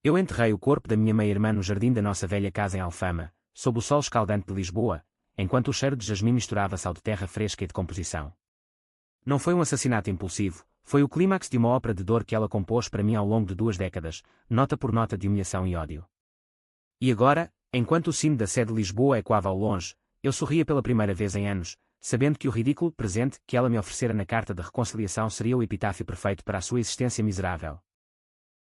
Eu enterrei o corpo da minha meia-irmã no jardim da nossa velha casa em Alfama, sob o sol escaldante de Lisboa, enquanto o cheiro de jasmim misturava-se ao de terra fresca e de composição. Não foi um assassinato impulsivo, foi o clímax de uma ópera de dor que ela compôs para mim ao longo de 2 décadas, nota por nota de humilhação e ódio. E agora, enquanto o sino da sé de Lisboa ecoava ao longe, eu sorria pela primeira vez em anos, sabendo que o ridículo presente que ela me oferecera na carta de reconciliação seria o epitáfio perfeito para a sua existência miserável.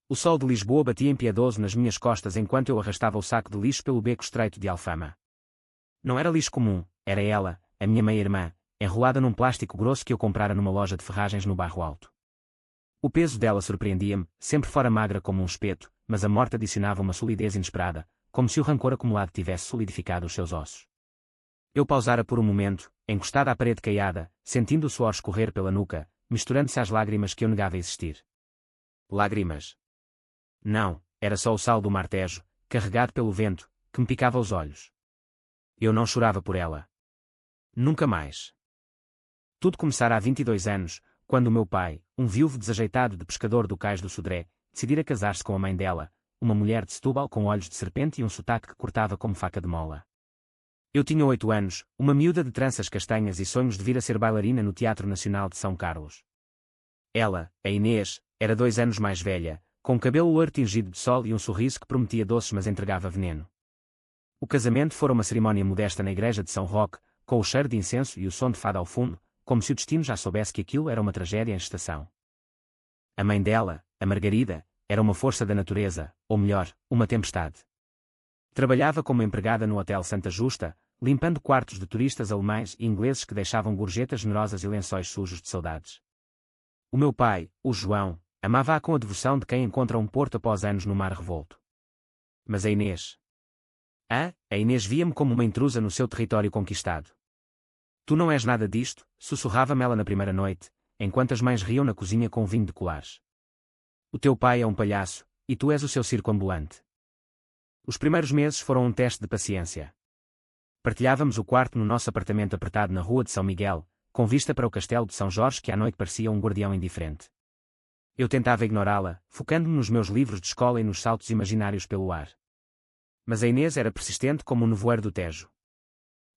O sol de Lisboa batia impiedoso nas minhas costas enquanto eu arrastava o saco de lixo pelo beco estreito de Alfama. Não era lixo comum, era ela, a minha meia-irmã, enrolada num plástico grosso que eu comprara numa loja de ferragens no Bairro Alto. O peso dela surpreendia-me, sempre fora magra como um espeto, mas a morte adicionava uma solidez inesperada, como se o rancor acumulado tivesse solidificado os seus ossos. Eu pausara por um momento, encostada à parede caiada, sentindo o suor escorrer pela nuca, misturando-se às lágrimas que eu negava existir. Lágrimas. Não, era só o sal do Mar Tejo, carregado pelo vento, que me picava os olhos. Eu não chorava por ela. Nunca mais. Tudo começara há 22 anos, quando o meu pai, um viúvo desajeitado de pescador do cais do Sodré, decidira casar-se com a mãe dela, uma mulher de Setúbal com olhos de serpente e um sotaque que cortava como faca de mola. Eu tinha 8 anos, uma miúda de tranças castanhas e sonhos de vir a ser bailarina no Teatro Nacional de São Carlos. Ela, a Inês, era 2 anos mais velha, com cabelo loiro tingido de sol e um sorriso que prometia doces mas entregava veneno. O casamento fora uma cerimónia modesta na igreja de São Roque, com o cheiro de incenso e o som de fado ao fundo, como se o destino já soubesse que aquilo era uma tragédia em gestação. A mãe dela, a Margarida, era uma força da natureza, ou melhor, uma tempestade. Trabalhava como empregada no Hotel Santa Justa, limpando quartos de turistas alemães e ingleses que deixavam gorjetas generosas e lençóis sujos de saudades. O meu pai, o João, amava-a com a devoção de quem encontra um porto após anos no mar revolto. Mas a Inês... A Inês via-me como uma intrusa no seu território conquistado. Tu não és nada disto, sussurrava-me ela na primeira noite, enquanto as mães riam na cozinha com vinho de colares. O teu pai é um palhaço, e tu és o seu circo ambulante. Os primeiros meses foram um teste de paciência. Partilhávamos o quarto no nosso apartamento apertado na rua de São Miguel, com vista para o castelo de São Jorge que à noite parecia um guardião indiferente. Eu tentava ignorá-la, focando-me nos meus livros de escola e nos saltos imaginários pelo ar. Mas a Inês era persistente como o nevoeiro do Tejo.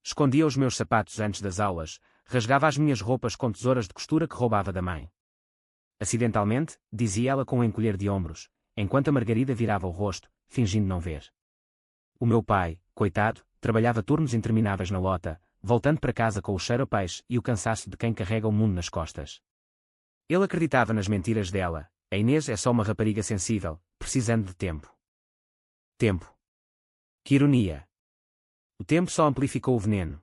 Escondia os meus sapatos antes das aulas, rasgava as minhas roupas com tesouras de costura que roubava da mãe. Acidentalmente, dizia ela com um encolher de ombros, enquanto a Margarida virava o rosto, fingindo não ver. O meu pai, coitado, trabalhava turnos intermináveis na lota, voltando para casa com o cheiro a peixe e o cansaço de quem carrega o mundo nas costas. Ele acreditava nas mentiras dela, a Inês é só uma rapariga sensível, precisando de tempo. Tempo. Que ironia! O tempo só amplificou o veneno.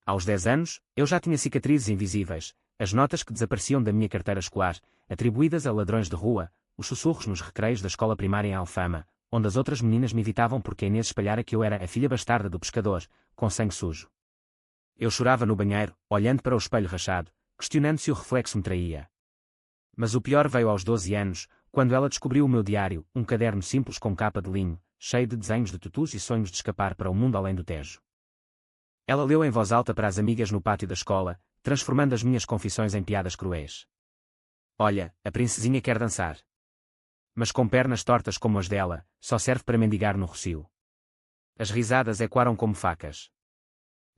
Aos 10 anos, eu já tinha cicatrizes invisíveis, as notas que desapareciam da minha carteira escolar, atribuídas a ladrões de rua, os sussurros nos recreios da escola primária em Alfama, onde as outras meninas me evitavam porque a Inês espalhara que eu era a filha bastarda do pescador, com sangue sujo. Eu chorava no banheiro, olhando para o espelho rachado, questionando se o reflexo me traía. Mas o pior veio aos 12 anos, quando ela descobriu o meu diário, um caderno simples com capa de linho, cheio de desenhos de tutus e sonhos de escapar para o mundo além do Tejo. Ela leu em voz alta para as amigas no pátio da escola, transformando as minhas confissões em piadas cruéis. Olha, a princesinha quer dançar. Mas com pernas tortas como as dela, só serve para mendigar no rocio. As risadas ecoaram como facas.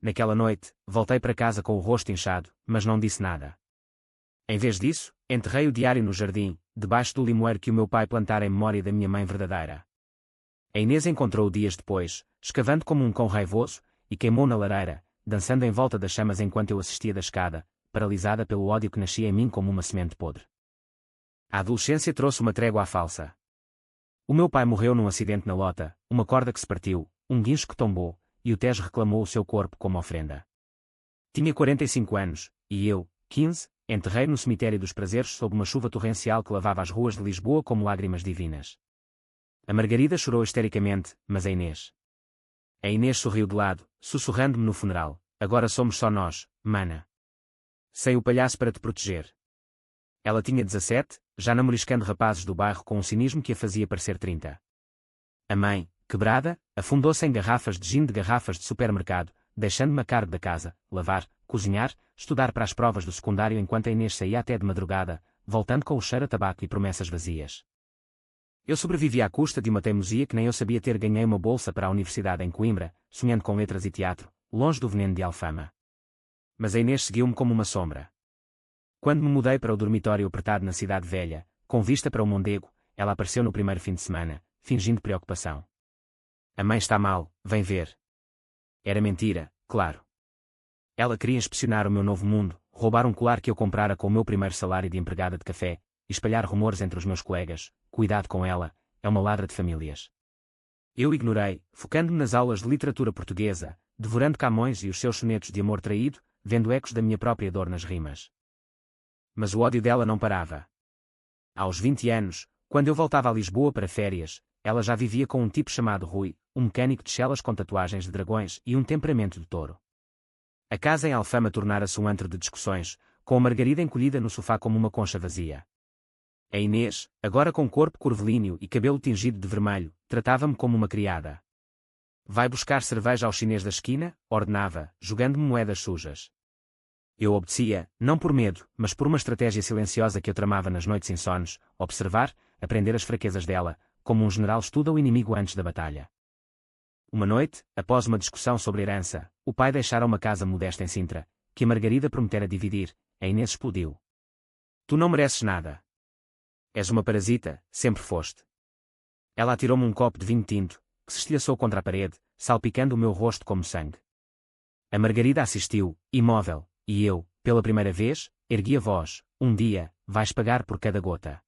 Naquela noite, voltei para casa com o rosto inchado, mas não disse nada. Em vez disso, enterrei o diário no jardim, debaixo do limoeiro que o meu pai plantara em memória da minha mãe verdadeira. A Inês encontrou-o dias depois, escavando como um cão raivoso, e queimou na lareira, dançando em volta das chamas enquanto eu assistia da escada, paralisada pelo ódio que nascia em mim como uma semente podre. A adolescência trouxe uma trégua à falsa. O meu pai morreu num acidente na lota, uma corda que se partiu, um guincho que tombou, e o Tejo reclamou o seu corpo como ofrenda. Tinha 45 anos, e eu, 15, enterrei no cemitério dos prazeres sob uma chuva torrencial que lavava as ruas de Lisboa como lágrimas divinas. A Margarida chorou histericamente, mas a Inês sorriu de lado, sussurrando-me no funeral, agora somos só nós, mana. Sem o palhaço para te proteger. Ela tinha 17, já namoriscando rapazes do bairro com um cinismo que a fazia parecer 30. A mãe, quebrada, afundou-se em garrafas de gin de garrafas de supermercado, deixando-me a cargo da casa, lavar, cozinhar, estudar para as provas do secundário enquanto a Inês saía até de madrugada, voltando com o cheiro a tabaco e promessas vazias. Eu sobrevivi à custa de uma teimosia que nem eu sabia ter. Ganhei uma bolsa para a universidade em Coimbra, sonhando com letras e teatro, longe do veneno de Alfama. Mas a Inês seguiu-me como uma sombra. Quando me mudei para o dormitório apertado na cidade velha, com vista para o Mondego, ela apareceu no primeiro fim de semana, fingindo preocupação. A mãe está mal, vem ver. Era mentira, claro. Ela queria inspecionar o meu novo mundo, roubar um colar que eu comprara com o meu primeiro salário de empregada de café, e espalhar rumores entre os meus colegas. Cuidado com ela, é uma ladra de famílias. Eu ignorei, focando-me nas aulas de literatura portuguesa, devorando Camões e os seus sonetos de amor traído, vendo ecos da minha própria dor nas rimas. Mas o ódio dela não parava. Aos 20 anos, quando eu voltava a Lisboa para férias, ela já vivia com um tipo chamado Rui, um mecânico de chelas com tatuagens de dragões e um temperamento de touro. A casa em Alfama tornara-se um antro de discussões, com a Margarida encolhida no sofá como uma concha vazia. A Inês, agora com corpo curvilíneo e cabelo tingido de vermelho, tratava-me como uma criada. Vai buscar cerveja ao chinês da esquina, ordenava, jogando-me moedas sujas. Eu obedecia, não por medo, mas por uma estratégia silenciosa que eu tramava nas noites insones, observar, aprender as fraquezas dela, como um general estuda o inimigo antes da batalha. Uma noite, após uma discussão sobre herança, o pai deixara uma casa modesta em Sintra, que a Margarida prometera dividir. A Inês explodiu. Tu não mereces nada. És uma parasita, sempre foste. Ela atirou-me um copo de vinho tinto, que se estilhaçou contra a parede, salpicando o meu rosto como sangue. A Margarida assistiu, imóvel, e eu, pela primeira vez, ergui a voz: um dia, vais pagar por cada gota.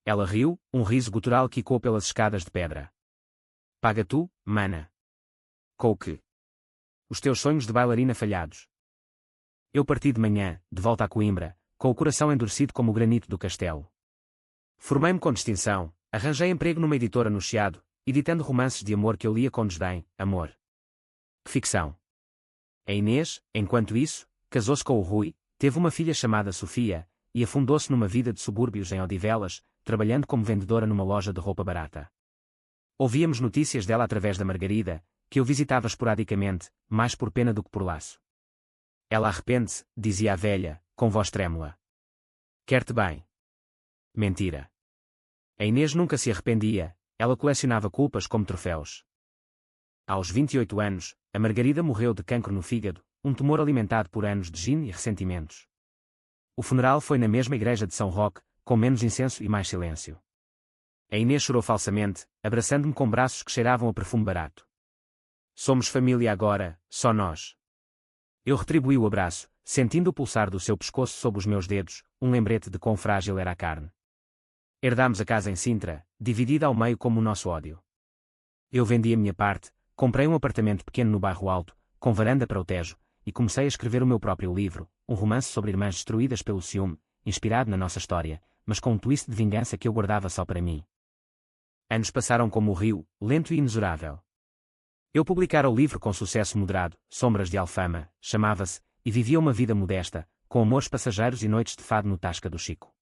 Ela riu, um riso gutural que ecoou pelas escadas de pedra. Paga tu, mana. Com o quê? Os teus sonhos de bailarina falhados. Eu parti de manhã, de volta a Coimbra, com o coração endurecido como o granito do castelo. Formei-me com distinção, arranjei emprego numa editora no Chiado, editando romances de amor que eu lia com desdém. Amor. Que ficção. A Inês, enquanto isso, casou-se com o Rui, teve uma filha chamada Sofia, e afundou-se numa vida de subúrbios em Odivelas, trabalhando como vendedora numa loja de roupa barata. Ouvíamos notícias dela através da Margarida, que eu visitava esporadicamente, mais por pena do que por laço. Ela arrepende-se, dizia a velha, com voz trêmula. Quer-te bem. Mentira. A Inês nunca se arrependia, ela colecionava culpas como troféus. Aos 28 anos, a Margarida morreu de cancro no fígado, um tumor alimentado por anos de gin e ressentimentos. O funeral foi na mesma igreja de São Roque, com menos incenso e mais silêncio. A Inês chorou falsamente, abraçando-me com braços que cheiravam a perfume barato. Somos família agora, só nós. Eu retribuí o abraço, sentindo o pulsar do seu pescoço sob os meus dedos, um lembrete de quão frágil era a carne. Herdámos a casa em Sintra, dividida ao meio como o nosso ódio. Eu vendi a minha parte, comprei um apartamento pequeno no bairro Alto, com varanda para o Tejo, e comecei a escrever o meu próprio livro, um romance sobre irmãs destruídas pelo ciúme, inspirado na nossa história, mas com um twist de vingança que eu guardava só para mim. Anos passaram como o rio, lento e inexorável. Eu publicara o livro com sucesso moderado, Sombras de Alfama, chamava-se, e vivia uma vida modesta, com amores passageiros e noites de fado no Tasca do Chico.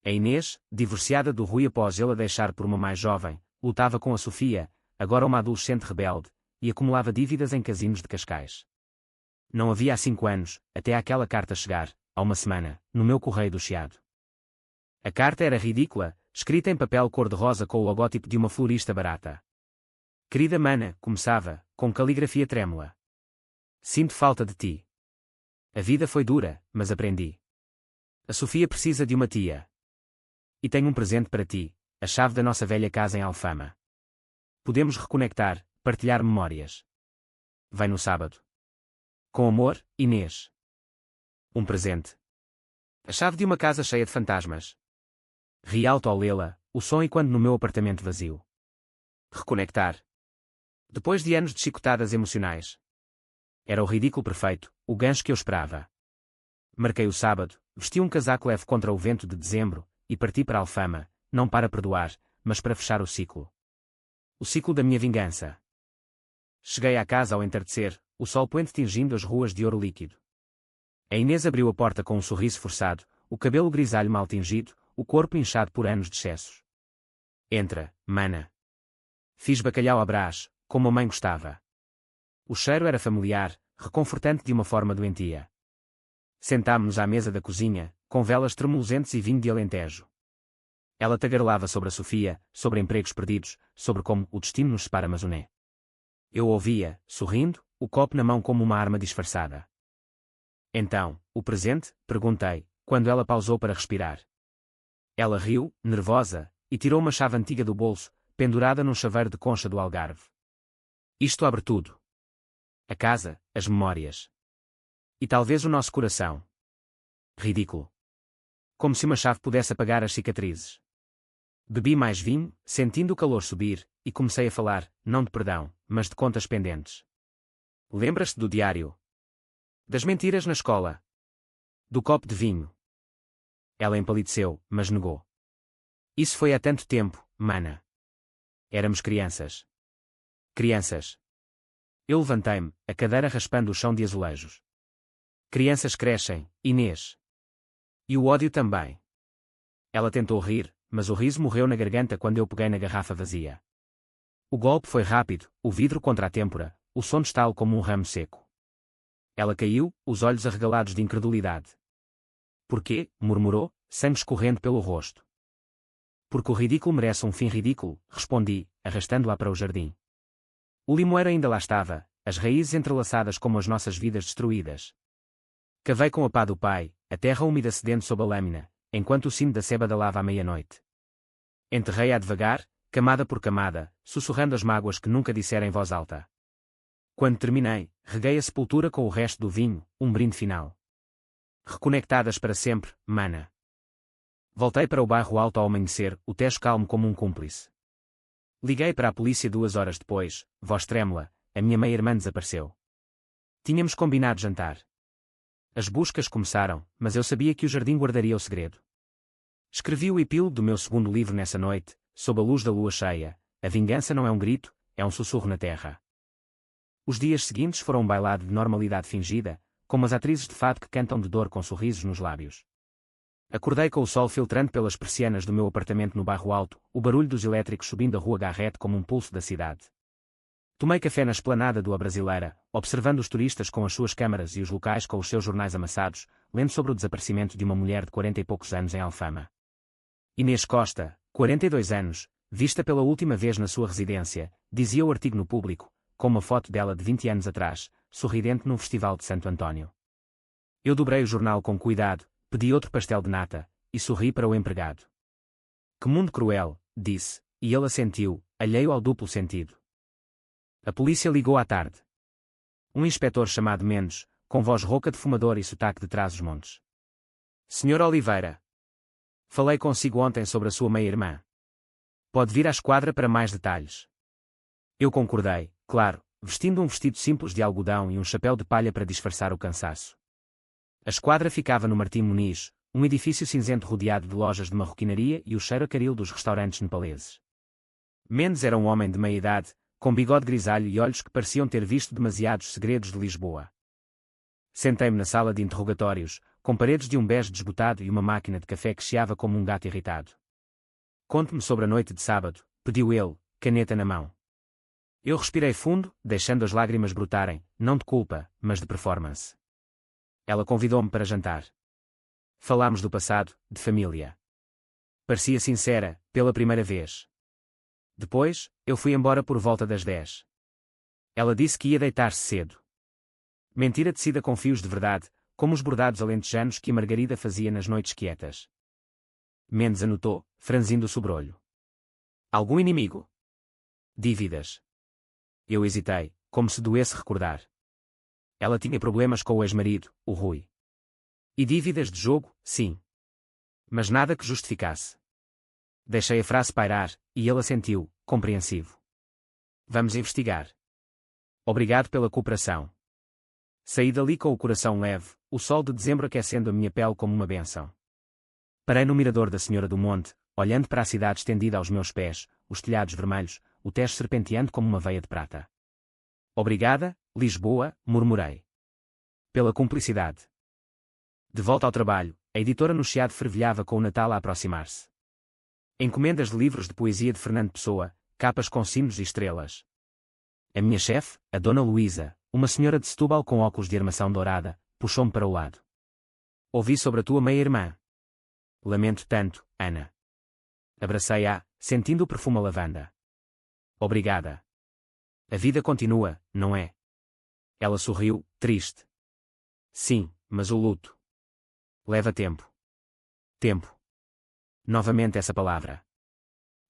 A Inês, divorciada do Rui após ele a deixar por uma mais jovem, lutava com a Sofia, agora uma adolescente rebelde, e acumulava dívidas em casinos de Cascais. Não havia há 5 anos, até aquela carta chegar, há uma semana, no meu correio do Chiado. A carta era ridícula, escrita em papel cor-de-rosa com o logótipo de uma florista barata. Querida mana, começava, com caligrafia trêmula. Sinto falta de ti. A vida foi dura, mas aprendi. A Sofia precisa de uma tia. E tenho um presente para ti, a chave da nossa velha casa em Alfama. Podemos reconectar, partilhar memórias. Vem no sábado. Com amor, Inês. Um presente. A chave de uma casa cheia de fantasmas. Ri alto ao lê-la, o som ecoando no meu apartamento vazio. Reconectar. Depois de anos de chicotadas emocionais. Era o ridículo perfeito, o gancho que eu esperava. Marquei o sábado, vesti um casaco leve contra o vento de dezembro, e parti para Alfama, não para perdoar, mas para fechar o ciclo. O ciclo da minha vingança. Cheguei à casa ao entardecer, o sol poente tingindo as ruas de ouro líquido. A Inês abriu a porta com um sorriso forçado, o cabelo grisalho mal tingido, o corpo inchado por anos de excessos. Entra, mana. Fiz bacalhau à brás, como a mãe gostava. O cheiro era familiar, reconfortante de uma forma doentia. Sentámo-nos à mesa da cozinha, com velas tremulosentes e vinho de Alentejo. Ela tagarelava sobre a Sofia, sobre empregos perdidos, sobre como o destino nos separa Mazuné. Eu ouvia, sorrindo, o copo na mão como uma arma disfarçada. Então, o presente? Perguntei, quando ela pausou para respirar. Ela riu, nervosa, e tirou uma chave antiga do bolso, pendurada num chaveiro de concha do Algarve. Isto abre tudo. A casa, as memórias. E talvez o nosso coração. Ridículo. Como se uma chave pudesse apagar as cicatrizes. Bebi mais vinho, sentindo o calor subir, e comecei a falar, não de perdão, mas de contas pendentes. Lembras-te do diário? Das mentiras na escola? Do copo de vinho? Ela empalideceu, mas negou. Isso foi há tanto tempo, mana. Éramos crianças. Crianças. Eu levantei-me, a cadeira raspando o chão de azulejos. Crianças crescem, Inês. E o ódio também. Ela tentou rir, mas o riso morreu na garganta quando eu peguei na garrafa vazia. O golpe foi rápido, o vidro contra a têmpora, o som de estalo como um ramo seco. Ela caiu, os olhos arregalados de incredulidade. Porquê? Murmurou, sangue escorrendo pelo rosto. Porque o ridículo merece um fim ridículo, respondi, arrastando-a para o jardim. O limoeiro ainda lá estava, as raízes entrelaçadas como as nossas vidas destruídas. Cavei com a pá do pai, a terra úmida cedendo sob a lâmina, enquanto o sino da seba dalava à meia-noite. Enterrei-a devagar, camada por camada, sussurrando as mágoas que nunca dissera em voz alta. Quando terminei, reguei a sepultura com o resto do vinho, um brinde final. Reconectadas para sempre, mana. Voltei para o bairro alto ao amanhecer, o tejo calmo como um cúmplice. Liguei para a polícia 2 horas depois, voz trêmula, a minha meia-irmã desapareceu. Tínhamos combinado jantar. As buscas começaram, mas eu sabia que o jardim guardaria o segredo. Escrevi o epílogo do meu segundo livro nessa noite, sob a luz da lua cheia. A vingança não é um grito, é um sussurro na terra. Os dias seguintes foram um bailado de normalidade fingida, como as atrizes de fado que cantam de dor com sorrisos nos lábios. Acordei com o sol filtrando pelas persianas do meu apartamento no bairro alto, o barulho dos elétricos subindo a rua Garrett como um pulso da cidade. Tomei café na esplanada do A Brasileira, observando os turistas com as suas câmaras e os locais com os seus jornais amassados, lendo sobre o desaparecimento de uma mulher de 40 e poucos anos em Alfama. Inês Costa, 42 anos, vista pela última vez na sua residência, dizia o artigo no Público, com uma foto dela de 20 anos atrás, sorridente num festival de Santo António. Eu dobrei o jornal com cuidado, pedi outro pastel de nata, e sorri para o empregado. Que mundo cruel, disse, e ele assentiu, alheio ao duplo sentido. A polícia ligou à tarde. Um inspetor chamado Mendes, com voz rouca de fumador e sotaque de Trás-os-Montes. Senhor Oliveira. Falei consigo ontem sobre a sua meia-irmã. Pode vir à esquadra para mais detalhes. Eu concordei, claro, vestindo um vestido simples de algodão e um chapéu de palha para disfarçar o cansaço. A esquadra ficava no Martim Muniz, um edifício cinzento rodeado de lojas de marroquinaria e o cheiro a caril dos restaurantes nepaleses. Mendes era um homem de meia-idade, com bigode grisalho e olhos que pareciam ter visto demasiados segredos de Lisboa. Sentei-me na sala de interrogatórios, com paredes de um bege desbotado e uma máquina de café que chiava como um gato irritado. Conte-me sobre a noite de sábado, pediu ele, caneta na mão. Eu respirei fundo, deixando as lágrimas brotarem, não de culpa, mas de performance. Ela convidou-me para jantar. Falámos do passado, de família. Parecia sincera, pela primeira vez. Depois, eu fui embora por volta das 10. Ela disse que ia deitar-se cedo. Mentira tecida com fios de verdade, como os bordados alentejanos que a Margarida fazia nas noites quietas. Mendes anotou, franzindo o sobrolho. Algum inimigo? Dívidas. Eu hesitei, como se doesse recordar. Ela tinha problemas com o ex-marido, o Rui. E dívidas de jogo, sim. Mas nada que justificasse. Deixei a frase pairar, e ele assentiu, compreensivo. Vamos investigar. Obrigado pela cooperação. Saí dali com o coração leve, o sol de dezembro aquecendo a minha pele como uma bênção. Parei no mirador da Senhora do Monte, olhando para a cidade estendida aos meus pés, os telhados vermelhos, o tejo serpenteando como uma veia de prata. Obrigada, Lisboa, murmurei. Pela cumplicidade. De volta ao trabalho, a editora no Chiado fervilhava com o Natal a aproximar-se. Encomendas de livros de poesia de Fernando Pessoa, capas com sinos e estrelas. A minha chefe, a Dona Luísa, uma senhora de Setúbal com óculos de armação dourada, puxou-me para o lado. Ouvi sobre a tua meia-irmã. Lamento tanto, Ana. Abracei-a, sentindo o perfume a lavanda. Obrigada. A vida continua, não é? Ela sorriu, triste. Sim, mas o luto. Leva tempo. Tempo. Novamente essa palavra.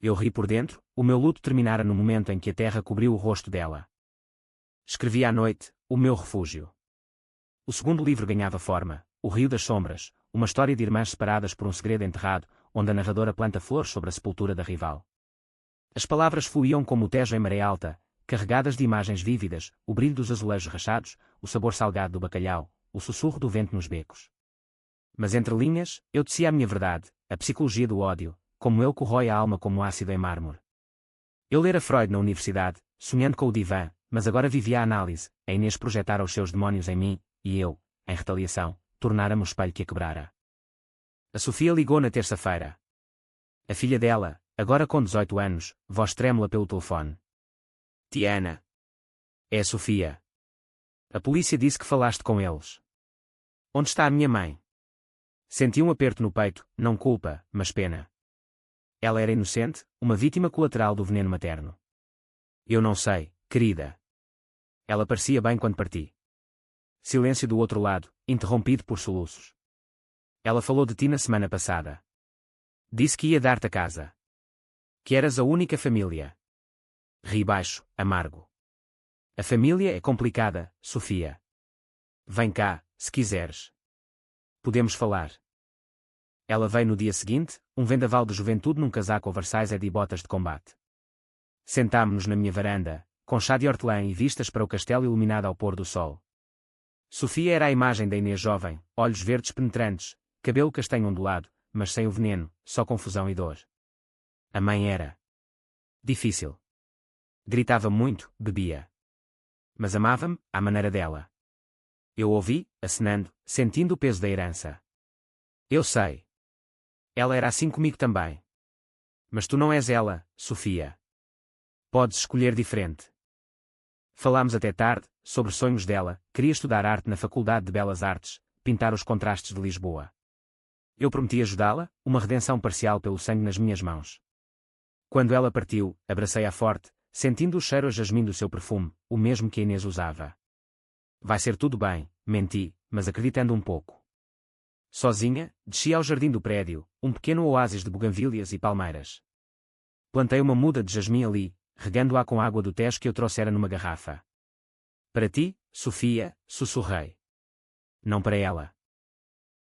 Eu ri por dentro, o meu luto terminara no momento em que a terra cobriu o rosto dela. Escrevi à noite, o meu refúgio. O segundo livro ganhava forma, O Rio das Sombras, uma história de irmãs separadas por um segredo enterrado, onde a narradora planta flores sobre a sepultura da rival. As palavras fluíam como o Tejo em maré alta, carregadas de imagens vívidas, o brilho dos azulejos rachados, o sabor salgado do bacalhau, o sussurro do vento nos becos. Mas entre linhas, eu tecia a minha verdade, a psicologia do ódio, como ele corrói a alma como ácido em mármore. Eu lera Freud na universidade, sonhando com o divã, mas agora vivia a análise, a Inês projetara os seus demónios em mim, e eu, em retaliação, tornara-me o espelho que a quebrara. A Sofia ligou na terça-feira. A filha dela, agora com 18 anos, voz trêmula pelo telefone. Tiana. É a Sofia. A polícia disse que falaste com eles. Onde está a minha mãe? Senti um aperto no peito, não culpa, mas pena. Ela era inocente, uma vítima colateral do veneno materno. Eu não sei, querida. Ela parecia bem quando parti. Silêncio do outro lado, interrompido por soluços. Ela falou de ti na semana passada. Disse que ia dar-te a casa. Que eras a única família. Ri baixo, amargo. A família é complicada, Sofia. Vem cá, se quiseres. Podemos falar. Ela veio no dia seguinte, um vendaval de juventude num casaco oversize e botas de combate. Sentámo-nos na minha varanda, com chá de hortelã e vistas para o castelo iluminado ao pôr do sol. Sofia era a imagem da Inês jovem, olhos verdes penetrantes, cabelo castanho ondulado, mas sem o veneno, só confusão e dor. A mãe era difícil. Gritava muito, bebia. Mas amava-me, à maneira dela. Eu ouvi, acenando, sentindo o peso da herança. Eu sei. Ela era assim comigo também. Mas tu não és ela, Sofia. Podes escolher diferente. Falámos até tarde, sobre sonhos dela, queria estudar arte na Faculdade de Belas Artes, pintar os contrastes de Lisboa. Eu prometi ajudá-la, uma redenção parcial pelo sangue nas minhas mãos. Quando ela partiu, abracei-a forte, sentindo o cheiro a jasmim do seu perfume, o mesmo que a Inês usava. Vai ser tudo bem, menti, mas acreditando um pouco. Sozinha, desci ao jardim do prédio, um pequeno oásis de buganvílias e palmeiras. Plantei uma muda de jasmim ali, regando-a com água do Tejo que eu trouxera numa garrafa. Para ti, Sofia, sussurrei. Não para ela.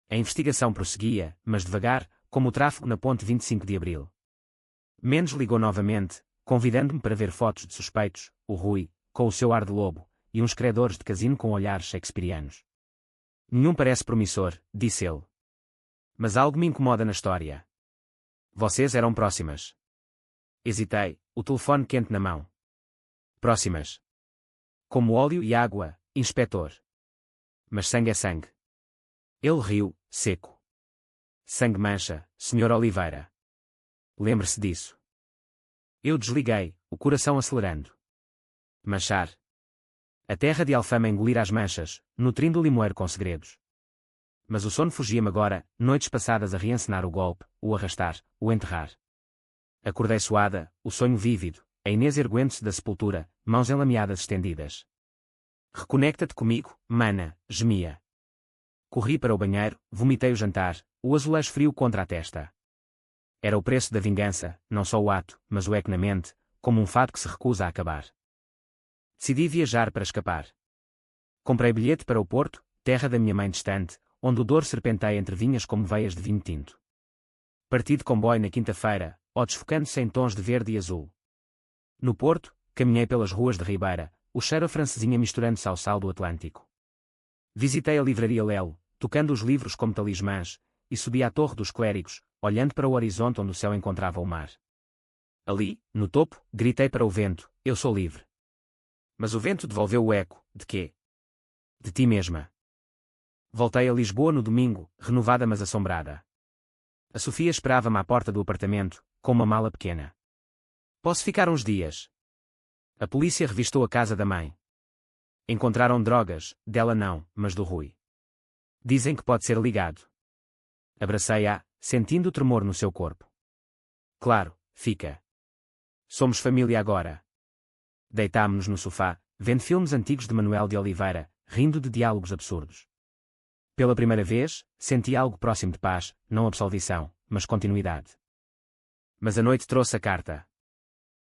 A investigação prosseguia, mas devagar, como o tráfego na ponte 25 de Abril. Mendes ligou novamente, convidando-me para ver fotos de suspeitos, o Rui, com o seu ar de lobo, e uns credores de casino com olhares shakespearianos. Nenhum parece promissor, disse ele. Mas algo me incomoda na história. Vocês eram próximas. Hesitei, o telefone quente na mão. Próximas. Como óleo e água, inspetor. Mas sangue é sangue. Ele riu, seco. Sangue mancha, Sr. Oliveira. Lembre-se disso. Eu desliguei, o coração acelerando. Manchar. A terra de Alfama engolir as manchas, nutrindo o limoeiro com segredos. Mas o sono fugia-me agora, noites passadas a reencenar o golpe, o arrastar, o enterrar. Acordei suada, o sonho vívido, a Inês erguendo-se da sepultura, mãos enlameadas estendidas. Reconecta-te comigo, mana, gemia. Corri para o banheiro, vomitei o jantar, o azulejo frio contra a testa. Era o preço da vingança, não só o ato, mas o eco na mente, como um fado que se recusa a acabar. Decidi viajar para escapar. Comprei bilhete para o Porto, terra da minha mãe distante, onde o Douro serpenteia entre vinhas como veias de vinho tinto. Parti de comboio na quinta-feira, ó desfocando-se em tons de verde e azul. No Porto, caminhei pelas ruas de Ribeira, o cheiro a francesinha misturando-se ao sal do Atlântico. Visitei a livraria Lelo, tocando os livros como talismãs, e subi à Torre dos Clérigos, olhando para o horizonte onde o céu encontrava o mar. Ali, no topo, gritei para o vento, eu sou livre. Mas o vento devolveu o eco, de quê? De ti mesma. Voltei a Lisboa no domingo, renovada mas assombrada. A Sofia esperava-me à porta do apartamento, com uma mala pequena. Posso ficar uns dias? A polícia revistou a casa da mãe. Encontraram drogas, dela não, mas do Rui. Dizem que pode ser ligado. Abracei-a, sentindo o tremor no seu corpo. Claro, fica. Somos família agora. Deitámo-nos no sofá, vendo filmes antigos de Manuel de Oliveira, rindo de diálogos absurdos. Pela primeira vez, senti algo próximo de paz, não absolvição, mas continuidade. Mas a noite trouxe a carta.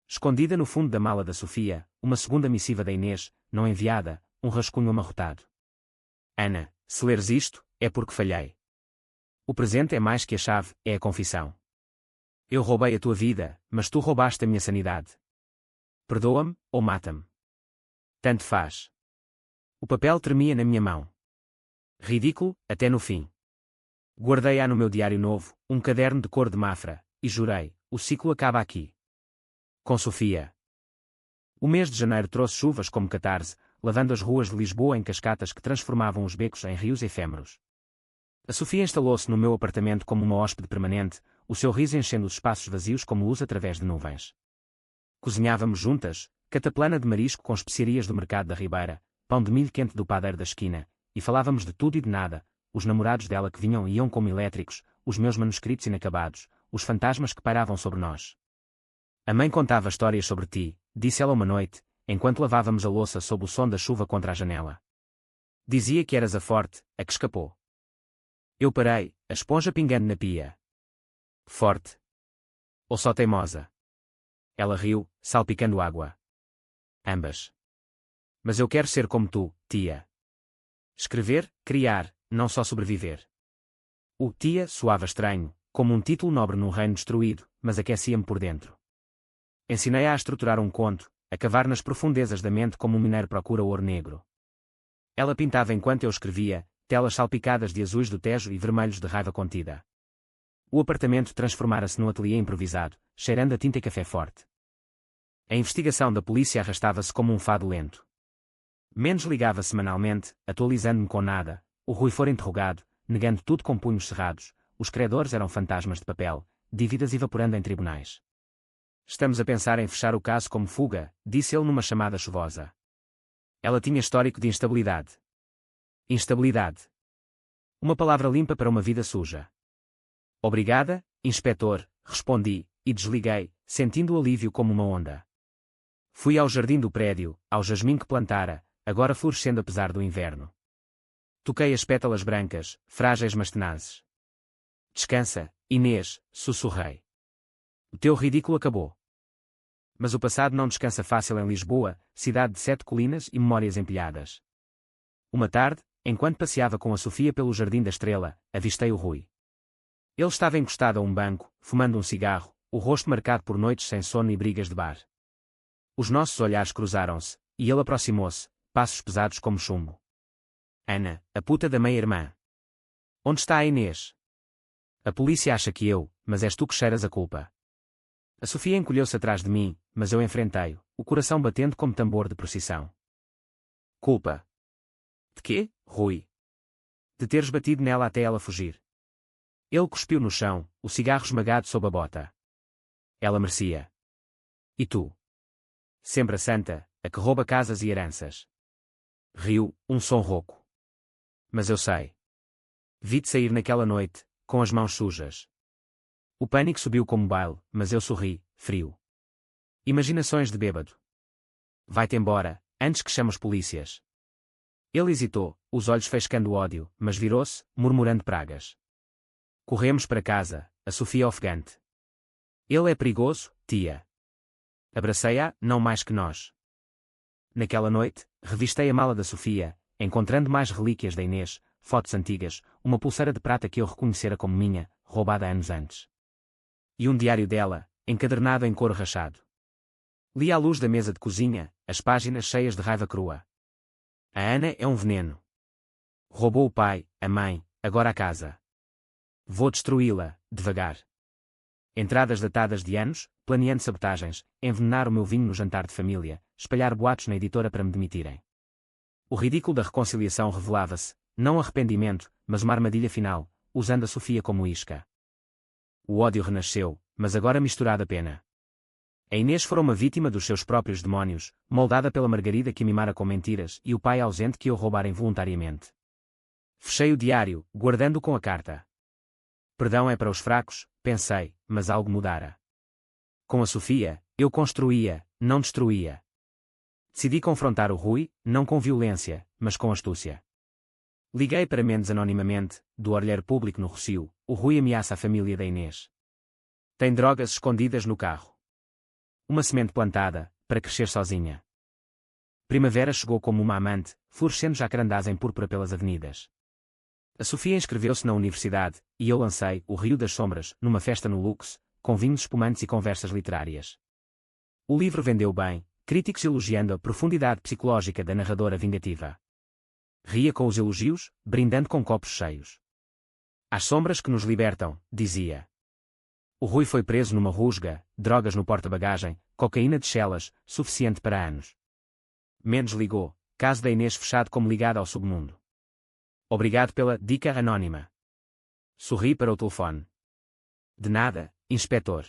Escondida no fundo da mala da Sofia, uma segunda missiva da Inês, não enviada, um rascunho amarrotado. Ana, se leres isto, é porque falhei. O presente é mais que a chave, é a confissão. Eu roubei a tua vida, mas tu roubaste a minha sanidade. Perdoa-me, ou mata-me. Tanto faz. O papel tremia na minha mão. Ridículo, até no fim. Guardei-a no meu diário novo, um caderno de cor de mafra, e jurei, o ciclo acaba aqui. Com Sofia. O mês de janeiro trouxe chuvas como catarse, lavando as ruas de Lisboa em cascatas que transformavam os becos em rios efêmeros. A Sofia instalou-se no meu apartamento como uma hóspede permanente, o seu riso enchendo os espaços vazios como luz através de nuvens. Cozinhávamos juntas, cataplana de marisco com especiarias do mercado da Ribeira, pão de milho quente do padeiro da esquina, e falávamos de tudo e de nada, os namorados dela que vinham e iam como elétricos, os meus manuscritos inacabados, os fantasmas que pairavam sobre nós. A mãe contava histórias sobre ti, disse ela uma noite, enquanto lavávamos a louça sob o som da chuva contra a janela. Dizia que eras a forte, a que escapou. Eu parei, a esponja pingando na pia. Forte. Ou só teimosa? Ela riu, salpicando água. Ambas. Mas eu quero ser como tu, tia. Escrever, criar, não só sobreviver. O tia soava estranho, como um título nobre num reino destruído, mas aquecia-me por dentro. Ensinei-a a estruturar um conto, a cavar nas profundezas da mente como um mineiro procura ouro negro. Ela pintava enquanto eu escrevia, telas salpicadas de azuis do Tejo e vermelhos de raiva contida. O apartamento transformara-se num ateliê improvisado, cheirando a tinta e café forte. A investigação da polícia arrastava-se como um fado lento. Mendes ligava semanalmente, atualizando-me com nada, o Rui fora interrogado, negando tudo com punhos cerrados, os credores eram fantasmas de papel, dívidas evaporando em tribunais. Estamos a pensar em fechar o caso como fuga, disse ele numa chamada chuvosa. Ela tinha histórico de instabilidade. Instabilidade. Uma palavra limpa para uma vida suja. Obrigada, inspetor, respondi, e desliguei, sentindo o alívio como uma onda. Fui ao jardim do prédio, ao jasmim que plantara, agora florescendo apesar do inverno. Toquei as pétalas brancas, frágeis mas tenazes. Descansa, Inês, sussurrei. O teu ridículo acabou. Mas o passado não descansa fácil em Lisboa, cidade de 7 colinas e memórias empilhadas. Uma tarde, enquanto passeava com a Sofia pelo Jardim da Estrela, avistei o Rui. Ele estava encostado a um banco, fumando um cigarro, o rosto marcado por noites sem sono e brigas de bar. Os nossos olhares cruzaram-se, e ele aproximou-se, passos pesados como chumbo. Ana, a puta da meia-irmã. Onde está a Inês? A polícia acha que eu, mas és tu que cheiras a culpa. A Sofia encolheu-se atrás de mim, mas eu enfrentei-o, o coração batendo como tambor de procissão. Culpa. De quê, Rui? De teres batido nela até ela fugir. Ele cuspiu no chão, o cigarro esmagado sob a bota. Ela merecia. E tu? Sempre a santa, a que rouba casas e heranças. Riu, um som rouco. Mas eu sei. Vi-te sair naquela noite, com as mãos sujas. O pânico subiu como baile, mas eu sorri, frio. Imaginações de bêbado. Vai-te embora, antes que chame os polícias. Ele hesitou, os olhos faiscando ódio, mas virou-se, murmurando pragas. Corremos para casa, a Sofia ofegante. Ele é perigoso, tia. Abracei-a, não mais que nós. Naquela noite, revistei a mala da Sofia, encontrando mais relíquias da Inês, fotos antigas, uma pulseira de prata que eu reconhecera como minha, roubada anos antes. E um diário dela, encadernado em couro rachado. Li à luz da mesa de cozinha, as páginas cheias de raiva crua. A Ana é um veneno. Roubou o pai, a mãe, agora a casa. Vou destruí-la, devagar. Entradas datadas de anos, planeando sabotagens, envenenar o meu vinho no jantar de família, espalhar boatos na editora para me demitirem. O ridículo da reconciliação revelava-se, não arrependimento, mas uma armadilha final, usando a Sofia como isca. O ódio renasceu, mas agora misturado a pena. A Inês fora uma vítima dos seus próprios demónios, moldada pela Margarida que mimara com mentiras e o pai ausente que eu roubara involuntariamente. Fechei o diário, guardando-o com a carta. Perdão é para os fracos, pensei, mas algo mudara. Com a Sofia, eu construía, não destruía. Decidi confrontar o Rui, não com violência, mas com astúcia. Liguei para Mendes anonimamente, do olheiro público no Rossio. O Rui ameaça a família da Inês. Tem drogas escondidas no carro. Uma semente plantada, para crescer sozinha. Primavera chegou como uma amante, florescendo jacarandás em púrpura pelas avenidas. A Sofia inscreveu-se na universidade, e eu lancei O Rio das Sombras, numa festa no Lux, com vinhos espumantes e conversas literárias. O livro vendeu bem, críticos elogiando a profundidade psicológica da narradora vingativa. Ria com os elogios, brindando com copos cheios. As sombras que nos libertam, dizia. O Rui foi preso numa rusga, drogas no porta-bagagem, cocaína de chelas, suficiente para anos. Mendes ligou, caso da Inês fechado como ligado ao submundo. Obrigado pela dica anónima. Sorri para o telefone. De nada, inspetor.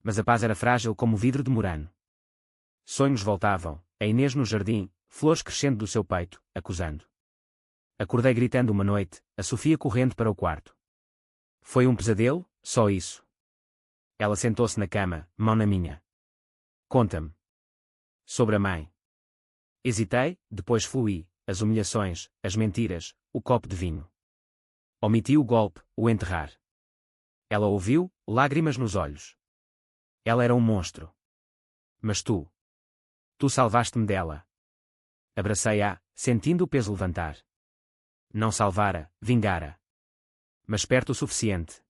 Mas a paz era frágil como vidro de Murano. Sonhos voltavam, a Inês no jardim, flores crescendo do seu peito, acusando. Acordei gritando uma noite, a Sofia correndo para o quarto. Foi um pesadelo, só isso. Ela sentou-se na cama, mão na minha. Conta-me. Sobre a mãe. Hesitei, depois fluí, as humilhações, as mentiras, o copo de vinho. Omiti o golpe, o enterrar. Ela ouviu, lágrimas nos olhos. Ela era um monstro. Mas tu. Tu salvaste-me dela. Abracei-a, sentindo o peso levantar. Não salvara, vingara. Mas perto o suficiente.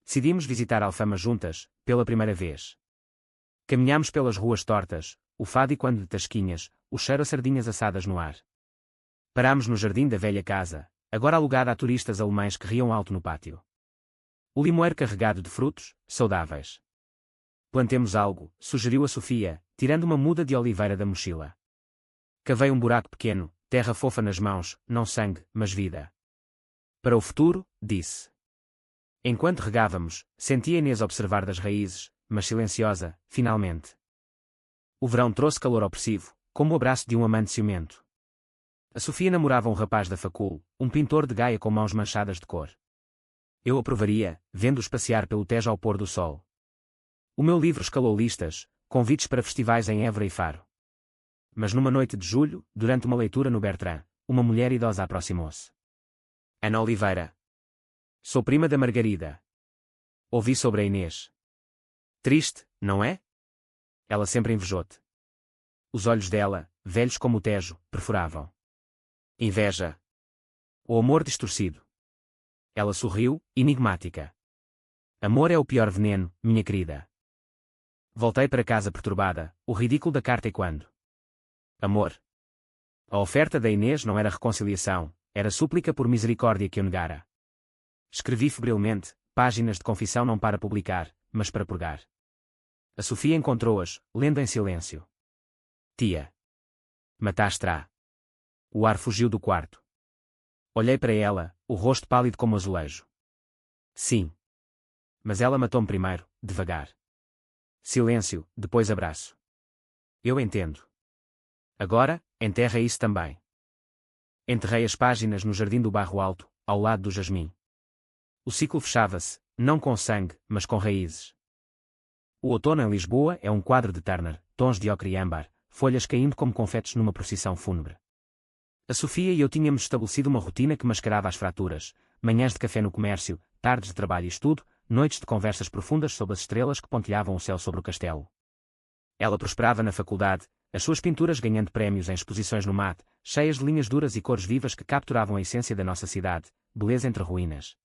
Decidimos visitar Alfama juntas, pela primeira vez. Caminhámos pelas ruas tortas, o fado e quando de tasquinhas, o cheiro a sardinhas assadas no ar. Parámos no jardim da velha casa, agora alugada a turistas alemães que riam alto no pátio. O limoeiro carregado de frutos, saudáveis. Plantemos algo, sugeriu a Sofia, tirando uma muda de oliveira da mochila. Cavei um buraco pequeno, terra fofa nas mãos, não sangue, mas vida. Para o futuro, disse. Enquanto regávamos, senti a Inês observar das raízes, mas silenciosa, finalmente. O verão trouxe calor opressivo, como o abraço de um amante ciumento. A Sofia namorava um rapaz da facul, um pintor de Gaia com mãos manchadas de cor. Eu aprovaria, vendo-os passear pelo Tejo ao pôr do sol. O meu livro escalou listas, convites para festivais em Évora e Faro. Mas numa noite de julho, durante uma leitura no Bertrand, uma mulher idosa aproximou-se. Ana Oliveira. Sou prima da Margarida. Ouvi sobre a Inês. Triste, não é? Ela sempre invejou-te. Os olhos dela, velhos como o Tejo, perfuravam. Inveja. O amor distorcido. Ela sorriu, enigmática. Amor é o pior veneno, minha querida. Voltei para casa perturbada, o ridículo da carta e quando? Amor. A oferta da Inês não era reconciliação, era súplica por misericórdia que eu negara. Escrevi febrilmente, páginas de confissão não para publicar, mas para purgar. A Sofia encontrou-as, lendo em silêncio. Tia. Mataste-a. O ar fugiu do quarto. Olhei para ela, o rosto pálido como azulejo. Sim. Mas ela matou-me primeiro, devagar. Silêncio, depois abraço. Eu entendo. Agora, enterra isso também. Enterrei as páginas no jardim do Barro Alto, ao lado do jasmim. O ciclo fechava-se, não com sangue, mas com raízes. O outono em Lisboa é um quadro de Turner, tons de ocre e âmbar, folhas caindo como confetes numa procissão fúnebre. A Sofia e eu tínhamos estabelecido uma rotina que mascarava as fraturas, manhãs de café no comércio, tardes de trabalho e estudo, noites de conversas profundas sob as estrelas que pontilhavam o céu sobre o castelo. Ela prosperava na faculdade, as suas pinturas ganhando prémios em exposições no MAT, cheias de linhas duras e cores vivas que capturavam a essência da nossa cidade, beleza entre ruínas.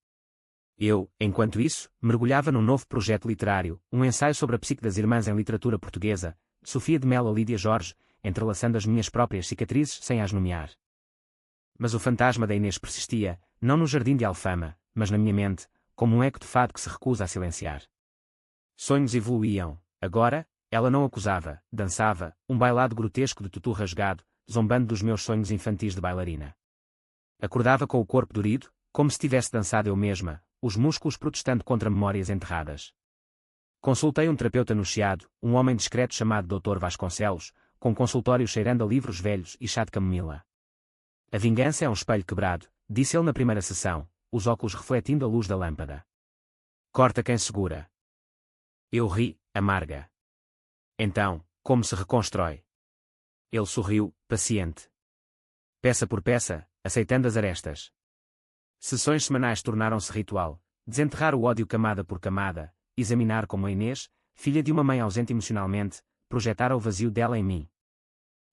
Eu, enquanto isso, mergulhava num novo projeto literário, um ensaio sobre a psique das irmãs em literatura portuguesa, de Sofia de Mello a Lídia Jorge, entrelaçando as minhas próprias cicatrizes sem as nomear. Mas o fantasma da Inês persistia, não no jardim de Alfama, mas na minha mente, como um eco de fado que se recusa a silenciar. Sonhos evoluíam, agora, ela não acusava, dançava, um bailado grotesco de tutu rasgado, zombando dos meus sonhos infantis de bailarina. Acordava com o corpo dorido, como se tivesse dançado eu mesma, os músculos protestando contra memórias enterradas. Consultei um terapeuta no Chiado, um homem discreto chamado Dr. Vasconcelos, com consultório cheirando a livros velhos e chá de camomila. A vingança é um espelho quebrado, disse ele na primeira sessão, os óculos refletindo a luz da lâmpada. Corta quem segura. Eu ri, amarga. Então, como se reconstrói? Ele sorriu, paciente. Peça por peça, aceitando as arestas. Sessões semanais tornaram-se ritual, desenterrar o ódio camada por camada, examinar como a Inês, filha de uma mãe ausente emocionalmente, projetara o vazio dela em mim.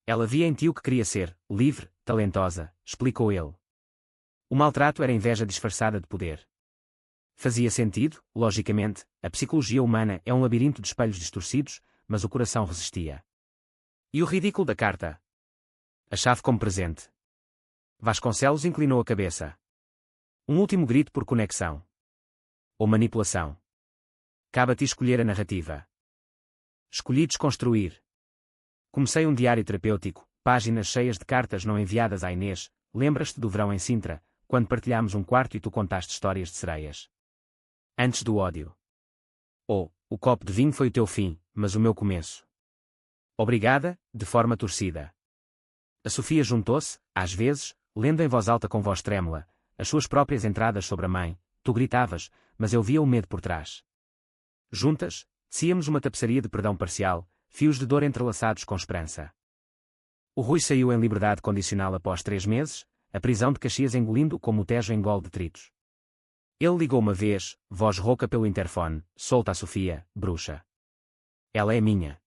Ela via em ti o que queria ser, livre, talentosa, explicou ele. O maltrato era inveja disfarçada de poder. Fazia sentido, logicamente, a psicologia humana é um labirinto de espelhos distorcidos, mas o coração resistia. E o ridículo da carta? A chave como presente. Vasconcelos inclinou a cabeça. Um último grito por conexão. Ou manipulação. Cabe a ti escolher a narrativa. Escolhi desconstruir. Comecei um diário terapêutico, páginas cheias de cartas não enviadas à Inês. Lembras-te do verão em Sintra, quando partilhámos um quarto e tu contaste histórias de sereias? Antes do ódio. O copo de vinho foi o teu fim, mas o meu começo. Obrigada, de forma torcida. A Sofia juntou-se, às vezes, lendo em voz alta com voz trêmula, as suas próprias entradas sobre a mãe. Tu gritavas, mas eu via o medo por trás. Juntas, tecíamos uma tapeçaria de perdão parcial, fios de dor entrelaçados com esperança. O Rui saiu em liberdade condicional após 3 meses, a prisão de Caxias engolindo como o Tejo engole detritos. Ele ligou uma vez, voz rouca pelo interfone, solta a Sofia, bruxa. Ela é minha.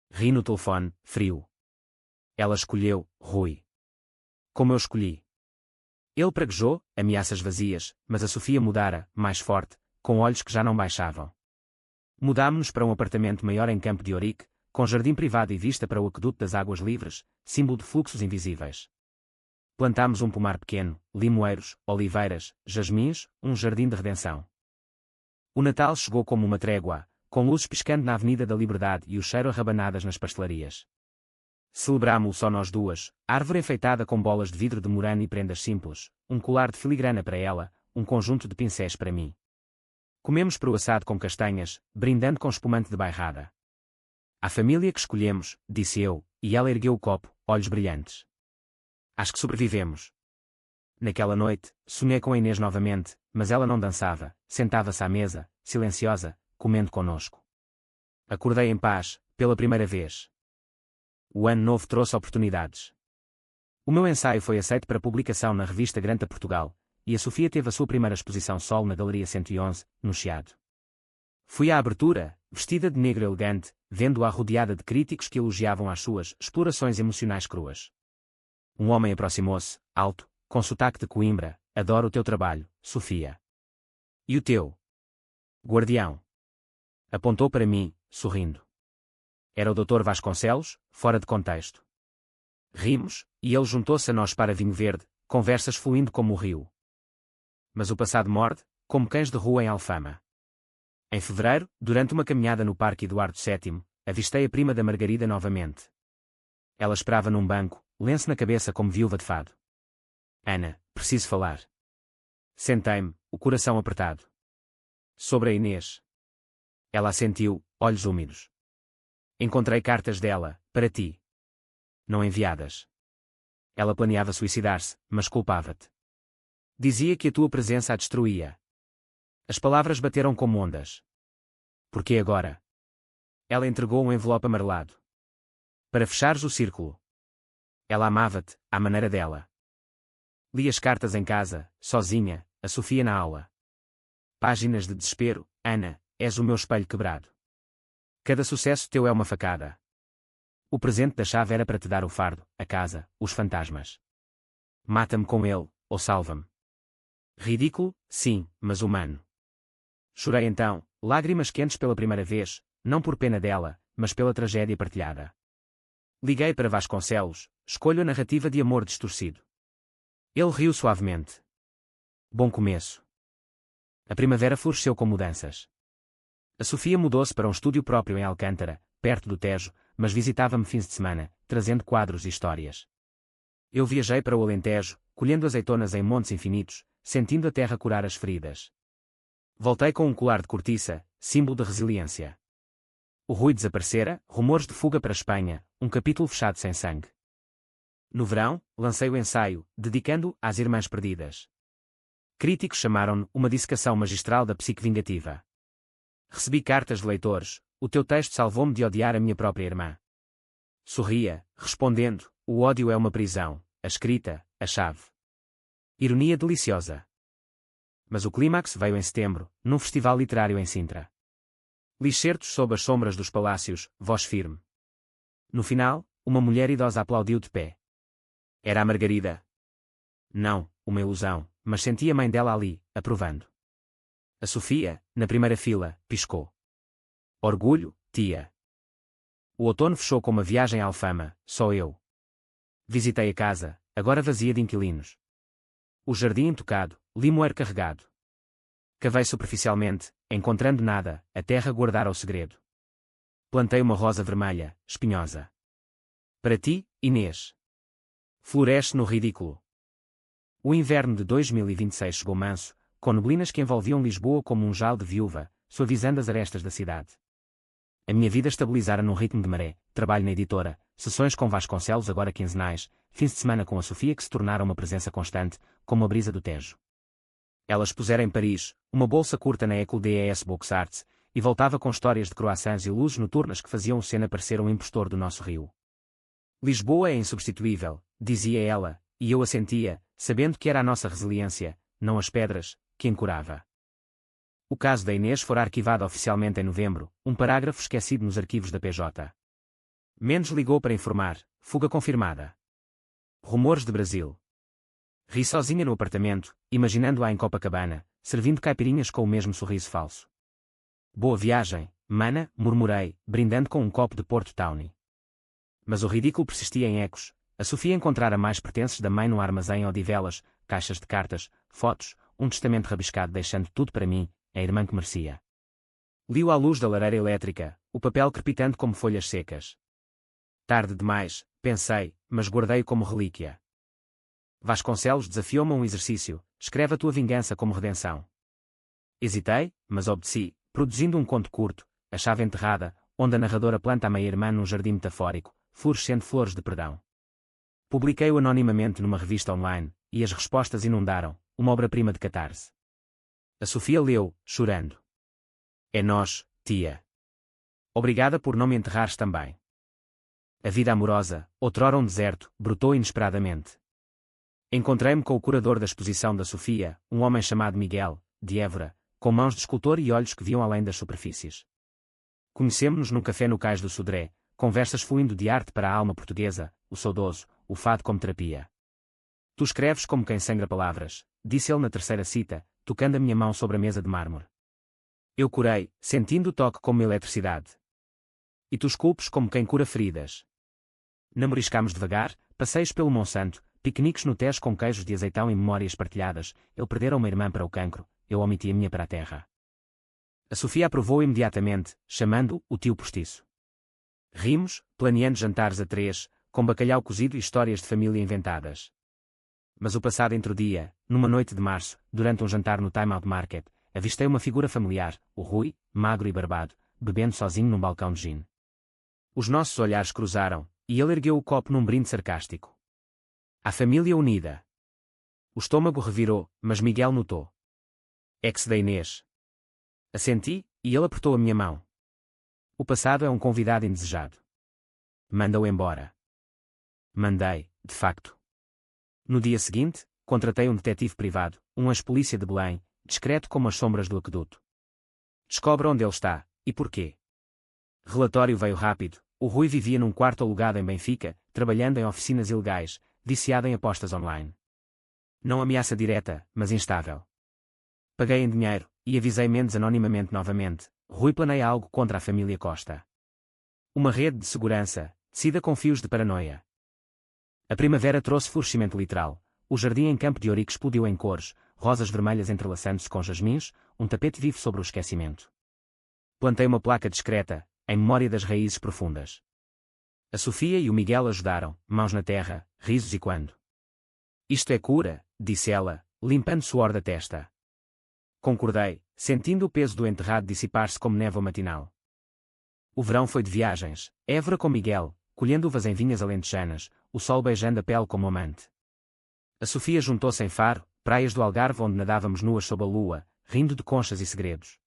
Ri no telefone, frio. Ela escolheu, Rui. Como eu escolhi. Ele praguejou, ameaças vazias, mas a Sofia mudara, mais forte, com olhos que já não baixavam. Mudámo-nos para um apartamento maior em Campo de Ourique, com jardim privado e vista para o aqueduto das águas livres, símbolo de fluxos invisíveis. Plantámos um pomar pequeno, limoeiros, oliveiras, jasmins, um jardim de redenção. O Natal chegou como uma trégua, com luzes piscando na Avenida da Liberdade e o cheiro a rabanadas nas pastelarias. Celebrámo-lo só nós duas, árvore enfeitada com bolas de vidro de murano e prendas simples, um colar de filigrana para ela, um conjunto de pincéis para mim. Comemos peru assado com castanhas, brindando com espumante de bairrada. A família que escolhemos, disse eu, e ela ergueu o copo, olhos brilhantes. Acho que sobrevivemos. Naquela noite, sonhei com a Inês novamente, mas ela não dançava, sentava-se à mesa, silenciosa, comendo conosco. Acordei em paz, pela primeira vez. O ano novo trouxe oportunidades. O meu ensaio foi aceito para publicação na revista Granta Portugal, e a Sofia teve a sua primeira exposição solo na Galeria 111, no Chiado. Fui à abertura, vestida de negro elegante, vendo-a rodeada de críticos que elogiavam as suas explorações emocionais cruas. Um homem aproximou-se, alto, com sotaque de Coimbra. Adoro o teu trabalho, Sofia. E o teu? Guardião. Apontou para mim, sorrindo. Era o Dr. Vasconcelos, fora de contexto. Rimos, e ele juntou-se a nós para vinho verde, conversas fluindo como o rio. Mas o passado morde, como cães de rua em Alfama. Em fevereiro, durante uma caminhada no Parque Eduardo VII, avistei a prima da Margarida novamente. Ela esperava num banco, lenço na cabeça como viúva de fado. Ana, preciso falar. Sentei-me, o coração apertado. Sobre a Inês. Ela assentiu, olhos úmidos. Encontrei cartas dela, para ti. Não enviadas. Ela planeava suicidar-se, mas culpava-te. Dizia que a tua presença a destruía. As palavras bateram como ondas. Por que agora? Ela entregou um envelope amarelado. Para fechares o círculo. Ela amava-te, à maneira dela. Li as cartas em casa, sozinha, a Sofia na aula. Páginas de desespero. Ana, és o meu espelho quebrado. Cada sucesso teu é uma facada. O presente da chave era para te dar o fardo, a casa, os fantasmas. Mata-me com ele, ou salva-me. Ridículo, sim, mas humano. Chorei então, lágrimas quentes pela primeira vez, não por pena dela, mas pela tragédia partilhada. Liguei para Vasconcelos, escolho a narrativa de amor distorcido. Ele riu suavemente. Bom começo. A primavera floresceu com mudanças. A Sofia mudou-se para um estúdio próprio em Alcântara, perto do Tejo, mas visitava-me fins de semana, trazendo quadros e histórias. Eu viajei para o Alentejo, colhendo azeitonas em montes infinitos, sentindo a terra curar as feridas. Voltei com um colar de cortiça, símbolo de resiliência. O Rui desaparecera, rumores de fuga para a Espanha, um capítulo fechado sem sangue. No verão, lancei o ensaio, dedicando-o às Irmãs Perdidas. Críticos chamaram-no uma dissecação magistral da psique vingativa. Recebi cartas de leitores, o teu texto salvou-me de odiar a minha própria irmã. Sorria, respondendo, o ódio é uma prisão, a escrita, a chave. Ironia deliciosa. Mas o clímax veio em setembro, num festival literário em Sintra. Li certos sob as sombras dos palácios, voz firme. No final, uma mulher idosa aplaudiu de pé. Era a Margarida. Não, uma ilusão, mas senti a mãe dela ali, aprovando. A Sofia, na primeira fila, piscou. Orgulho, tia. O outono fechou com uma viagem à Alfama, só eu. Visitei a casa, agora vazia de inquilinos. O jardim intocado, limoeiro carregado. Cavei superficialmente, encontrando nada, a terra guardara o segredo. Plantei uma rosa vermelha, espinhosa. Para ti, Inês. Floresce no ridículo. O inverno de 2026 chegou manso, com neblinas que envolviam Lisboa como um jal de viúva, suavizando as arestas da cidade. A minha vida estabilizara num ritmo de maré, trabalho na editora, sessões com Vasconcelos agora quinzenais, fins de semana com a Sofia que se tornaram uma presença constante, como a brisa do Tejo. Ela expusera em Paris, uma bolsa curta na École des Beaux-Arts, e voltava com histórias de croissants e luzes noturnas que faziam o Sena parecer um impostor do nosso rio. Lisboa é insubstituível, dizia ela, e eu assentia, sabendo que era a nossa resiliência, não as pedras, que encorava. O caso da Inês fora arquivado oficialmente em novembro, um parágrafo esquecido nos arquivos da PJ. Mendes ligou para informar, fuga confirmada. Rumores de Brasil. Ri sozinha no apartamento, imaginando-a em Copacabana, servindo caipirinhas com o mesmo sorriso falso. Boa viagem, mana, murmurei, brindando com um copo de Porto Tawny. Mas o ridículo persistia em ecos. A Sofia encontrara mais pertences da mãe no armazém Odivelas, caixas de cartas, fotos, um testamento rabiscado deixando tudo para mim, a irmã que merecia. Li-o à luz da lareira elétrica, o papel crepitando como folhas secas. Tarde demais, pensei, mas guardei-o como relíquia. Vasconcelos desafiou-me a um exercício, escreve a tua vingança como redenção. Hesitei, mas obedeci, produzindo um conto curto, A Chave Enterrada, onde a narradora planta a meia-irmã num jardim metafórico, florescendo flores de perdão. Publiquei-o anonimamente numa revista online, e as respostas inundaram, uma obra-prima de catarse. A Sofia leu, chorando. É nós, tia. Obrigada por não me enterrares também. A vida amorosa, outrora um deserto, brotou inesperadamente. Encontrei-me com o curador da exposição da Sofia, um homem chamado Miguel, de Évora, com mãos de escultor e olhos que viam além das superfícies. Conhecemo-nos num café no Cais do Sodré, conversas fluindo de arte para a alma portuguesa, o saudoso, o fado como terapia. Tu escreves como quem sangra palavras, disse ele na terceira cita, tocando a minha mão sobre a mesa de mármore. Eu curei, sentindo o toque como eletricidade. E tu esculpes como quem cura feridas. Namoriscámos devagar, passeios pelo Monsanto, piqueniques no Tejo com queijos de azeitão e memórias partilhadas. Ele perdera uma irmã para o cancro, eu omiti a minha para a terra. A Sofia aprovou imediatamente, chamando-o o tio postiço. Rimos, planeando jantares a três, com bacalhau cozido e histórias de família inventadas. Mas o passado entrodia, numa noite de março, durante um jantar no Time Out Market, avistei uma figura familiar, o Rui, magro e barbado, bebendo sozinho num balcão de gin. Os nossos olhares cruzaram, e ele ergueu o copo num brinde sarcástico. A família unida. O estômago revirou, mas Miguel notou. Ex da Inês. Assenti, e ele apertou a minha mão. O passado é um convidado indesejado. Manda-o embora. Mandei, de facto. No dia seguinte, contratei um detetive privado, um ex-polícia de Belém, discreto como as sombras do aqueduto. Descobre onde ele está, e porquê. Relatório veio rápido. O Rui vivia num quarto alugado em Benfica, trabalhando em oficinas ilegais, viciado em apostas online. Não ameaça direta, mas instável. Paguei em dinheiro, e avisei Mendes anonimamente novamente. Rui planeia algo contra a família Costa. Uma rede de segurança, tecida com fios de paranoia. A primavera trouxe florescimento literal. O jardim em Campo de Ourique explodiu em cores, rosas vermelhas entrelaçando-se com jasmins, um tapete vivo sobre o esquecimento. Plantei uma placa discreta, em memória das raízes profundas. A Sofia e o Miguel ajudaram, mãos na terra, risos e quando. Isto é cura, disse ela, limpando suor da testa. Concordei, sentindo o peso do enterrado dissipar-se como névoa matinal. O verão foi de viagens, Évora com Miguel, colhendo uvas em vinhas alentejanas, o sol beijando a pele como amante. A Sofia juntou-se em Faro, praias do Algarve onde nadávamos nuas sob a lua, rindo de conchas e segredos.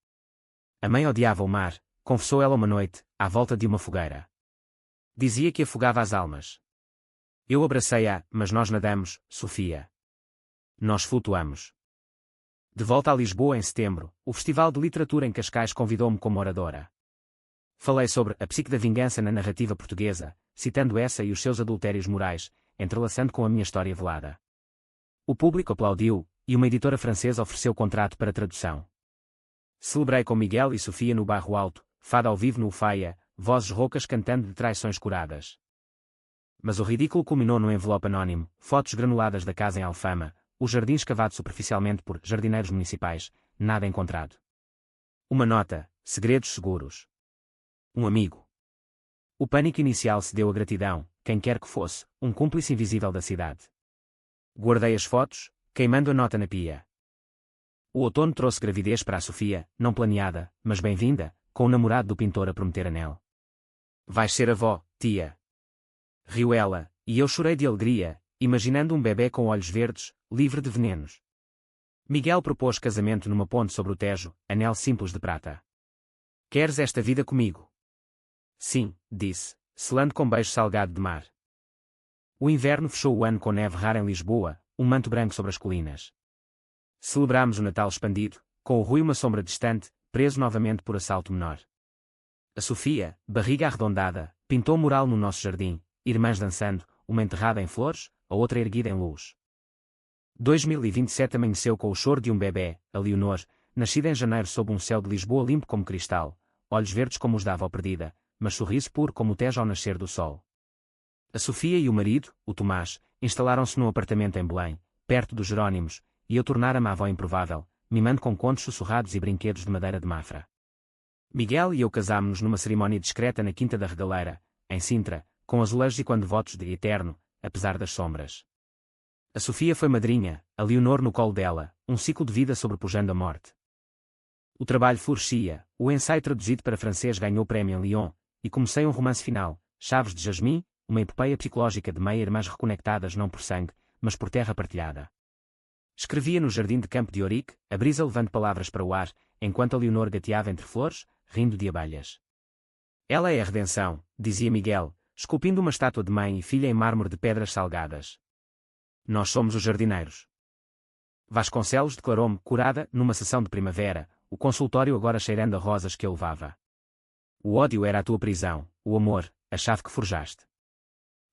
A mãe odiava o mar, confessou ela uma noite, à volta de uma fogueira. Dizia que afogava as almas. Eu abracei-a, mas nós nadamos, Sofia. Nós flutuamos. De volta a Lisboa em setembro, o Festival de Literatura em Cascais convidou-me como oradora. Falei sobre a psique da vingança na narrativa portuguesa, citando essa e os seus adultérios morais, entrelaçando com a minha história velada. O público aplaudiu, e uma editora francesa ofereceu contrato para tradução. Celebrei com Miguel e Sofia no Bairro Alto, fado ao vivo no Ufaia, vozes roucas cantando de traições curadas. Mas o ridículo culminou num envelope anónimo, fotos granuladas da casa em Alfama, o jardim escavado superficialmente por jardineiros municipais, nada encontrado. Uma nota, segredos seguros. Um amigo. O pânico inicial cedeu a gratidão, quem quer que fosse, um cúmplice invisível da cidade. Guardei as fotos, queimando a nota na pia. O outono trouxe gravidez para a Sofia, não planeada, mas bem-vinda, com o namorado do pintor a prometer anel. Vais ser avó, tia. Riu ela, e eu chorei de alegria, imaginando um bebê com olhos verdes, livre de venenos. Miguel propôs casamento numa ponte sobre o Tejo, anel simples de prata. Queres esta vida comigo? Sim, disse, selando com beijo salgado de mar. O inverno fechou o ano com neve rara em Lisboa, um manto branco sobre as colinas. Celebramos o Natal expandido, com o Rui uma sombra distante, preso novamente por assalto menor. A Sofia, barriga arredondada, pintou um mural no nosso jardim, irmãs dançando, uma enterrada em flores, a outra erguida em luz. 2027 amanheceu com o choro de um bebê, a Leonor, nascida em janeiro sob um céu de Lisboa limpo como cristal, olhos verdes como os da avó perdida, mas sorriso puro como o Tejo ao nascer do sol. A Sofia e o marido, o Tomás, instalaram-se num apartamento em Belém, perto dos Jerónimos, e eu tornara-me a avó improvável, mimando com contos sussurrados e brinquedos de madeira de Mafra. Miguel e eu casámos-nos numa cerimónia discreta na Quinta da Regaleira, em Sintra, com azulejos e quando votos de eterno, apesar das sombras. A Sofia foi madrinha, a Leonor no colo dela, um ciclo de vida sobrepujando a morte. O trabalho florescia, o ensaio traduzido para francês ganhou prémio em Lyon, e comecei um romance final, Chaves de Jasmim, uma epopeia psicológica de meia-irmãs reconectadas não por sangue, mas por terra partilhada. Escrevia no jardim de campo de Ourique, a brisa levando palavras para o ar, enquanto a Leonor gateava entre flores, rindo de abelhas. Ela é a redenção, dizia Miguel, esculpindo uma estátua de mãe e filha em mármore de pedras salgadas. Nós somos os jardineiros. Vasconcelos declarou-me, curada, numa sessão de primavera, o consultório agora cheirando a rosas que eu levava. O ódio era a tua prisão, o amor, a chave que forjaste.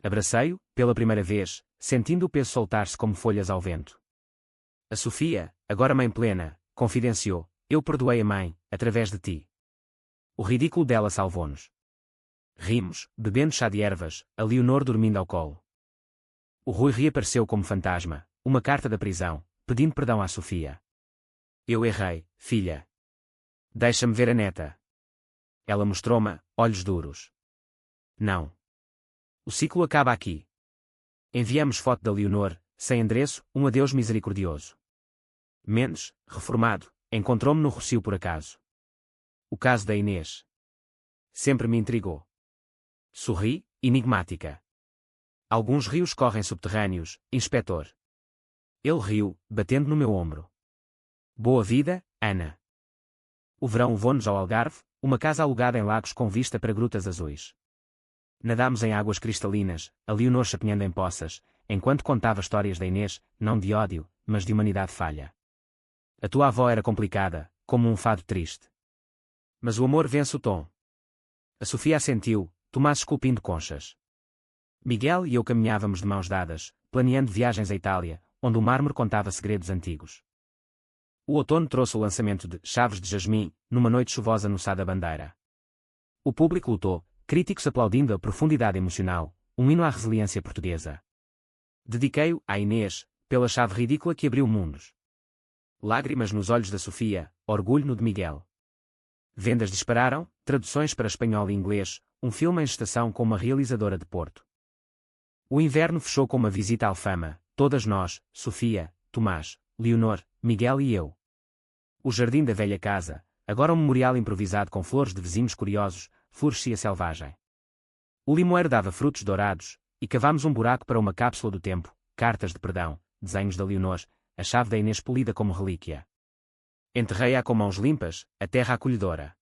Abracei-o, pela primeira vez, sentindo o peso soltar-se como folhas ao vento. A Sofia, agora mãe plena, confidenciou, eu perdoei a mãe, através de ti. O ridículo dela salvou-nos. Rimos, bebendo chá de ervas, a Leonor dormindo ao colo. O Rui reapareceu como fantasma, uma carta da prisão, pedindo perdão à Sofia. Eu errei, filha. Deixa-me ver a neta. Ela mostrou-me, olhos duros. Não. O ciclo acaba aqui. Enviamos foto da Leonor, sem endereço, um adeus misericordioso. Mendes, reformado, encontrou-me no Rossio por acaso. O caso da Inês. Sempre me intrigou. Sorri, enigmática. Alguns rios correm subterrâneos, inspetor. Ele riu, batendo no meu ombro. Boa vida, Ana. O verão levou-nos ao Algarve, uma casa alugada em lagos com vista para grutas azuis. Nadámos em águas cristalinas, a Leonor chapinhando em poças, enquanto contava histórias da Inês, não de ódio, mas de humanidade falha. A tua avó era complicada, como um fado triste. Mas o amor vence o tom. A Sofia assentiu, Tomás esculpindo conchas. Miguel e eu caminhávamos de mãos dadas, planeando viagens à Itália, onde o mármore contava segredos antigos. O outono trouxe o lançamento de Chaves de Jasmim, numa noite chuvosa no Sá da Bandeira. O público lutou, críticos aplaudindo a profundidade emocional, um hino à resiliência portuguesa. Dediquei-o à Inês, pela chave ridícula que abriu mundos. Lágrimas nos olhos da Sofia, orgulho no de Miguel. Vendas dispararam, traduções para espanhol e inglês, um filme em gestação com uma realizadora de Porto. O inverno fechou com uma visita à Alfama, todas nós, Sofia, Tomás, Leonor, Miguel e eu. O jardim da velha casa, agora um memorial improvisado com flores de vizinhos curiosos, florescia selvagem. O limoeiro dava frutos dourados, e cavámos um buraco para uma cápsula do tempo, cartas de perdão, desenhos da Leonor, a chave da Inês polida como relíquia. Enterrei-a com mãos limpas, a terra acolhedora.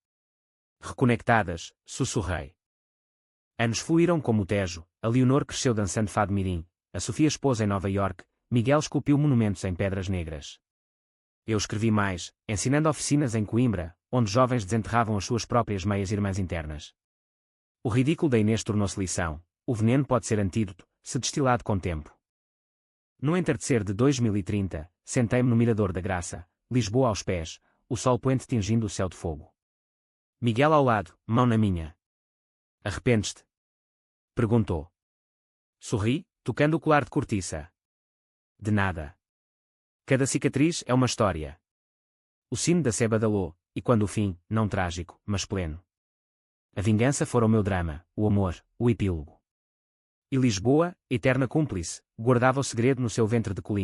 Reconectadas, sussurrei. Anos fluíram como o Tejo, a Leonor cresceu dançando fado mirim, a Sofia esposa em Nova York, Miguel esculpiu monumentos em pedras negras. Eu escrevi mais, ensinando oficinas em Coimbra, onde jovens desenterravam as suas próprias meias-irmãs internas. O ridículo da Inês tornou-se lição, o veneno pode ser antídoto, se destilado com tempo. No entardecer de 2030, sentei-me no Mirador da Graça, Lisboa aos pés, o sol poente tingindo o céu de fogo. Miguel ao lado, mão na minha. Arrependes-te? Perguntou. Sorri, tocando o colar de cortiça. De nada. Cada cicatriz é uma história. O sino da Sé badalou, e quando o fim, não trágico, mas pleno. A vingança fora o meu drama, o amor, o epílogo. E Lisboa, eterna cúmplice, guardava o segredo no seu ventre de colina.